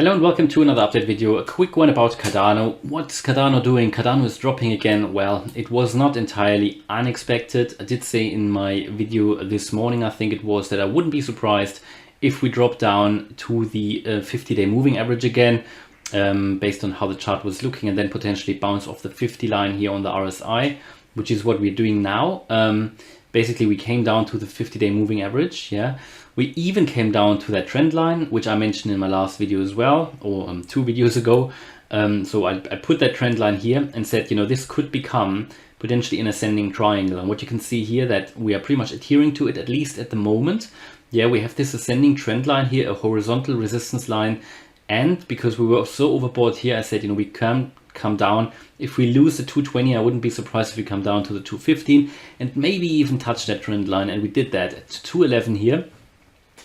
Hello and welcome to another update video. A quick one about Cardano. What's Cardano doing? Cardano is dropping again. Well, it was not entirely unexpected. I did say in my video this morning, I think it was, that I wouldn't be surprised if we drop down to the 50-day moving average again, based on how the chart was looking, and then potentially bounce off the 50 line here on the RSI, which is what we're doing now. Basically, we came down to the 50-day moving average. Yeah. We even came down to that trend line, which I mentioned in my last video as well, or 2 videos ago. So I put that trend line here and said, this could become potentially an ascending triangle. And what you can see here, that we are pretty much adhering to it, at least at the moment. Yeah, we have this ascending trend line here, a horizontal resistance line. And because we were so overbought here, I said, we can come down. If we lose the 220, I wouldn't be surprised if we come down to the 215 and maybe even touch that trend line. And we did that at 211 here.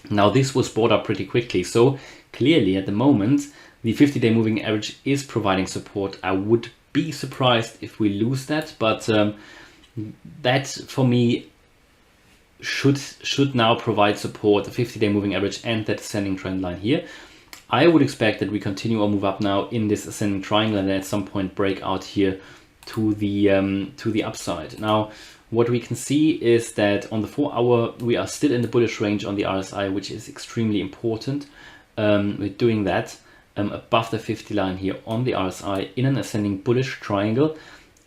Now this was bought up pretty quickly, so clearly at the moment the 50-day moving average is providing support. I would be surprised if we lose that, but that for me should now provide support, the 50-day moving average and that ascending trend line here. I would expect that we continue our move up now in this ascending triangle and then at some point break out here to the upside. Now what we can see is that on the 4-hour, we are still in the bullish range on the RSI, which is extremely important. We're doing that above the 50 line here on the RSI in an ascending bullish triangle.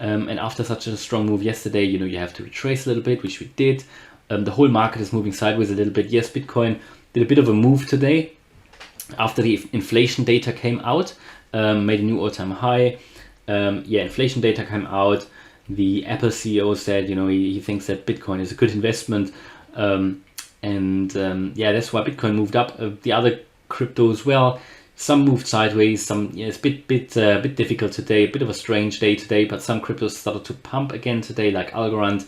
And after such a strong move yesterday, you have to retrace a little bit, which we did. The whole market is moving sideways a little bit. Yes, Bitcoin did a bit of a move today after the inflation data came out, made a new all-time high. Inflation data came out. The Apple CEO said, he thinks that Bitcoin is a good investment. That's why Bitcoin moved up. The other crypto as well, some moved sideways, some, it's a bit difficult today, a bit of a strange day today, but some cryptos started to pump again today, like Algorand.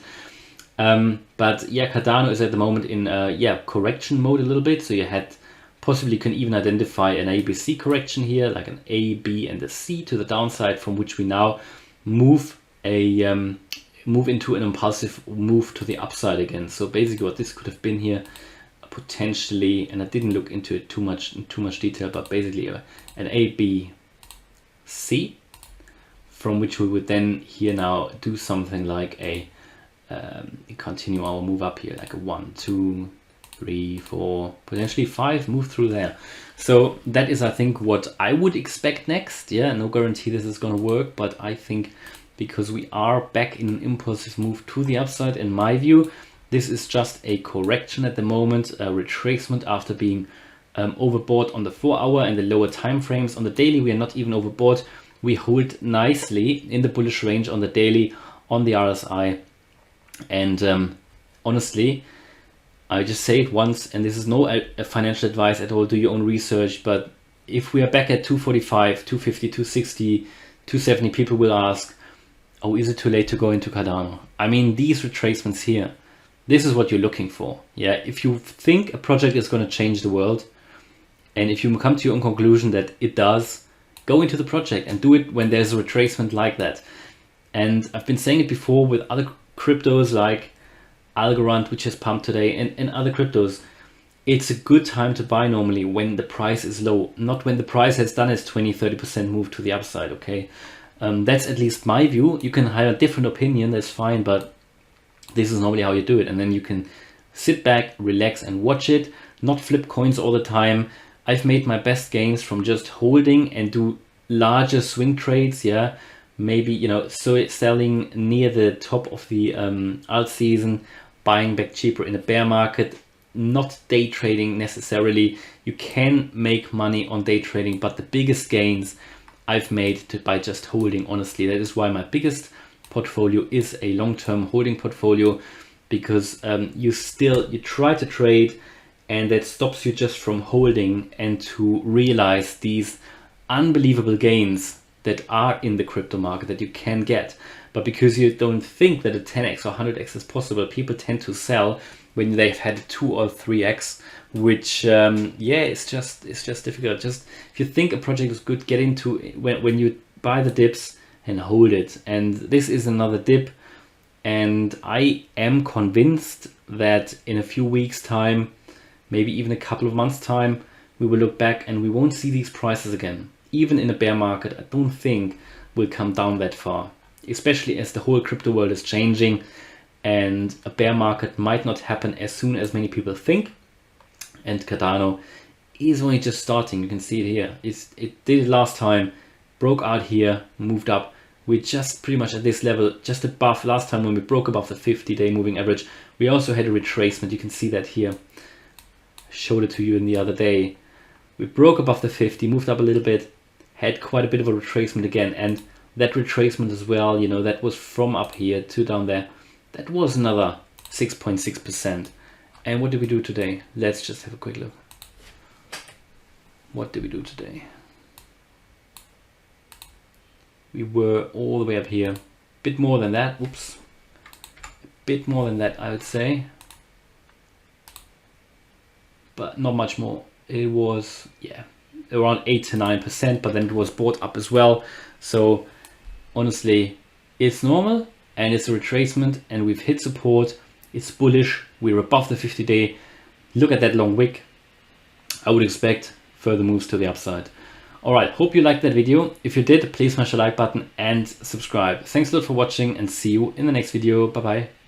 Cardano is at the moment in, correction mode a little bit. So you possibly can even identify an ABC correction here, like an A, B, and a C to the downside, from which we now move into an impulsive move to the upside again. So basically what this could have been here, potentially, and I didn't look into it in too much detail, but basically an A, B, C, from which we would then here now do something like a continue our move up here, like a 1, 2, 3, 4, potentially 5, move through there. So that is, I think, what I would expect next. Yeah, no guarantee this is going to work, but I think because we are back in an impulsive move to the upside, in my view, this is just a correction at the moment, a retracement after being overbought on the 4-hour and the lower time frames. On the daily, we are not even overbought. We hold nicely in the bullish range on the daily, on the RSI. And honestly, I just say it once, and this is no financial advice at all, do your own research, but if we are back at 245, 250, 260, 270, people will ask, oh, is it too late to go into Cardano? I mean, these retracements here, this is what you're looking for. Yeah, if you think a project is going to change the world, and if you come to your own conclusion that it does, go into the project and do it when there's a retracement like that. And I've been saying it before with other cryptos like Algorand, which has pumped today, and other cryptos. It's a good time to buy normally when the price is low, not when the price has done its 20-30% move to the upside. Okay, that's at least my view. You can have a different opinion, that's fine, but this is normally how you do it. And then you can sit back, relax and watch it, not flip coins all the time. I've made my best gains from just holding and do larger swing trades. Yeah, maybe, so selling near the top of the alt season, buying back cheaper in a bear market, not day trading necessarily. You can make money on day trading, but the biggest gains I've made by just holding, honestly. That is why my biggest portfolio is a long-term holding portfolio, because you try to trade and that stops you just from holding and to realize these unbelievable gains that are in the crypto market that you can get. But because you don't think that a 10x or 100x is possible, people tend to sell when they've had 2 or 3x, which it's just difficult. Just if you think a project is good, get into when you buy the dips and hold it. And this is another dip, and I am convinced that in a few weeks time, maybe even a couple of months time, we will look back and we won't see these prices again. Even in a bear market, I don't think we'll come down that far, especially as the whole crypto world is changing, and a bear market might not happen as soon as many people think. And Cardano is only just starting. You can see it here. It did it last time, broke out here, moved up. We're just pretty much at this level, just above. Last time when we broke above the 50-day moving average, we also had a retracement. You can see that here. I showed it to you in the other day. We broke above the 50, moved up a little bit, had quite a bit of a retracement again, and that retracement as well, you know, that was from up here to down there. That was another 6.6%. And what did we do today? Let's just have a quick look. What did we do today? We were all the way up here, a bit more than that. Oops, a bit more than that, I would say, but not much more. It was, yeah, around 8 to 9%, but then it was bought up as well. So honestly, it's normal and it's a retracement, and we've hit support. It's bullish. We're above the 50-day. Look at that long wick. I would expect further moves to the upside. All right, hope you liked that video. If you did, please smash the like button and subscribe. Thanks a lot for watching, and see you in the next video. Bye bye.